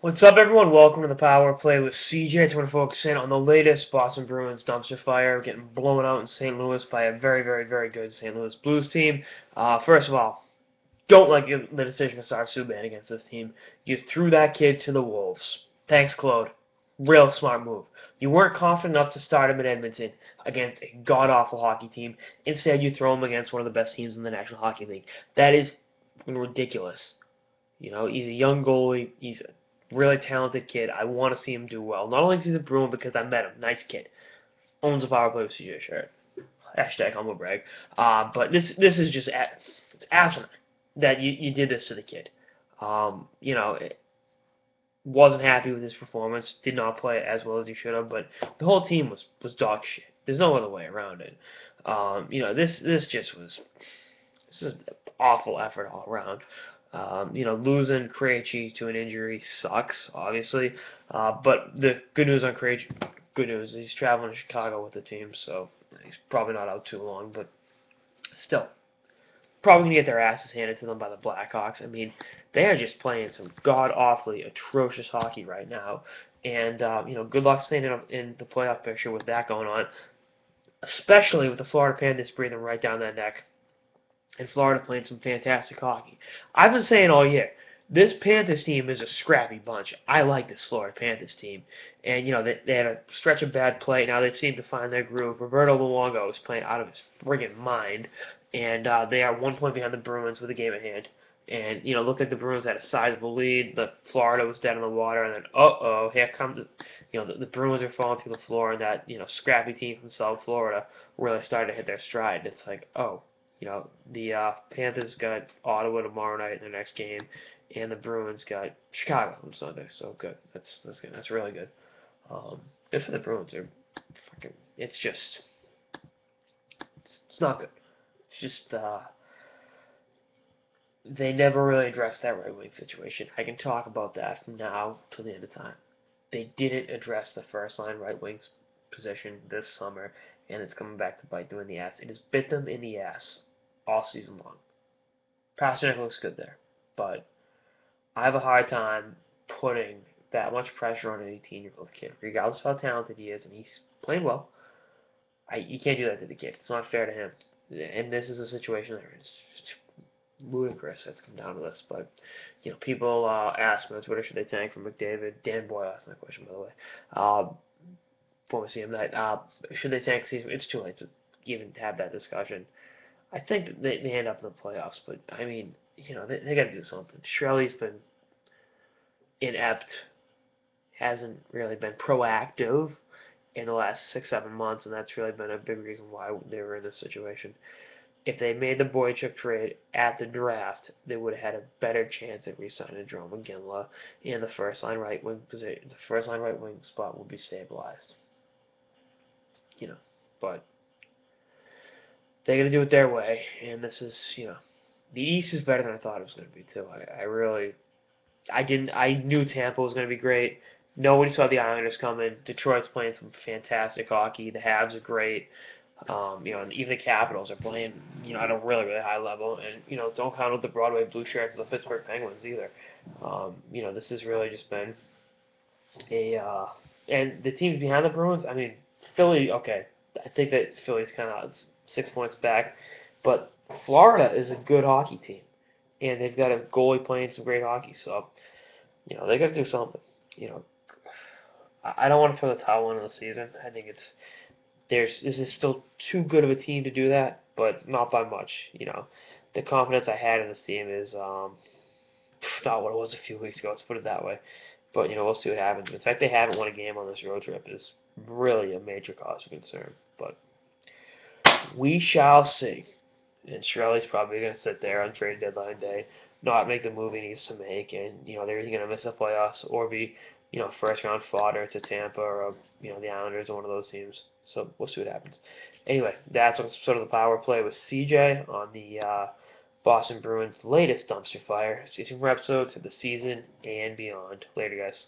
What's up, everyone? Welcome to the Power Play with CJ. It's going to focus in on the latest Boston Bruins dumpster fire, getting blown out in St. Louis by a very, very, very good St. Louis Blues team. First of all, don't like the decision to start Subban against this team. You threw that kid to the Wolves. Thanks, Claude. Real smart move. You weren't confident enough to start him in Edmonton against a god-awful hockey team. Instead, you throw him against one of the best teams in the National Hockey League. That is ridiculous. You know, he's a young goalie. He's a really talented kid. I want to see him do well. Not only because he's a Bruin, because I met him. Nice kid. Owns a Power Play with CJ shirt. Hashtag humble brag. But this is just it's asinine that you did this to the kid. Wasn't happy with his performance. Did not play as well as he should have. But the whole team was dog shit. There's no other way around it. This just was an awful effort all around. Losing Krejci to an injury sucks, obviously. But the good news on Krejci, good news, he's traveling to Chicago with the team, so he's probably not out too long. But still, probably going to get their asses handed to them by the Blackhawks. I mean, they are just playing some god-awfully atrocious hockey right now. And, good luck staying in the playoff picture with that going on, especially with the Florida Panthers breathing right down their neck and Florida playing some fantastic hockey. I've been saying all year, this Panthers team is a scrappy bunch. I like this Florida Panthers team. And, they had a stretch of bad play. Now they've seemed to find their groove. Roberto Luongo is playing out of his friggin' mind. And they are 1 point behind the Bruins with a game at hand. And, looked like the Bruins had a sizable lead. The Florida was dead in the water. And then, here comes the Bruins are falling through the floor. And that, scrappy team from South Florida really started to hit their stride. It's like, the Panthers got Ottawa tomorrow night in their next game, and the Bruins got Chicago on Sunday. So good. That's good. That's really good. Good for the Bruins. It's not good. It's just they never really addressed that right wing situation. I can talk about that from now till the end of time. They didn't address the first line right wing position this summer, and it's coming back to bite them in the ass. It has bit them in the ass all season long. Pasternak looks good there, but I have a hard time putting that much pressure on an 18-year-old kid, regardless of how talented he is, and he's playing well. You can't do that to the kid. It's not fair to him. And this is a situation where it's ludicrous that's come down to this. But, people ask me on Twitter, should they tank for McDavid? Dan Boyle asked that question, by the way. Before we see him, should they tank season? It's too late to even have that discussion. I think that they end up in the playoffs, but I mean, they got to do something. Shirley's been inept, hasn't really been proactive in the last 6-7 months, and that's really been a big reason why they were in this situation. If they made the Boychuk trade at the draft, they would have had a better chance at re-signing Jerome McGinley, and the first line right wing spot would be stabilized. But they got to do it their way, and this is, the East is better than I thought it was going to be too. I knew Tampa was going to be great. Nobody saw the Islanders coming. Detroit's playing some fantastic hockey. The Habs are great. And even the Capitals are playing, at a really, really high level. And, don't count out the Broadway Blue Shirts of the Pittsburgh Penguins either. This has really just been and the teams behind the Bruins, I mean, Philly, okay. I think that Philly's kind of 6 points back. But Florida is a good hockey team. And they've got a goalie playing some great hockey. So, they got to do something. I don't want to throw the towel into the season. I think this is still too good of a team to do that, but not by much. The confidence I had in this team is not what it was a few weeks ago. Let's put it that way. But we'll see what happens. In fact, they haven't won a game on this road trip is really a major cause for concern. But we shall see. And Shirley's probably going to sit there on trade deadline day, not make the move he needs to make, and they're either going to miss the playoffs or be first round fodder to Tampa or the Islanders or one of those teams. So we'll see what happens. Anyway, that's sort of the power play with CJ on the Boston Bruins' latest dumpster fire. See you for episodes of the season and beyond. Later, guys.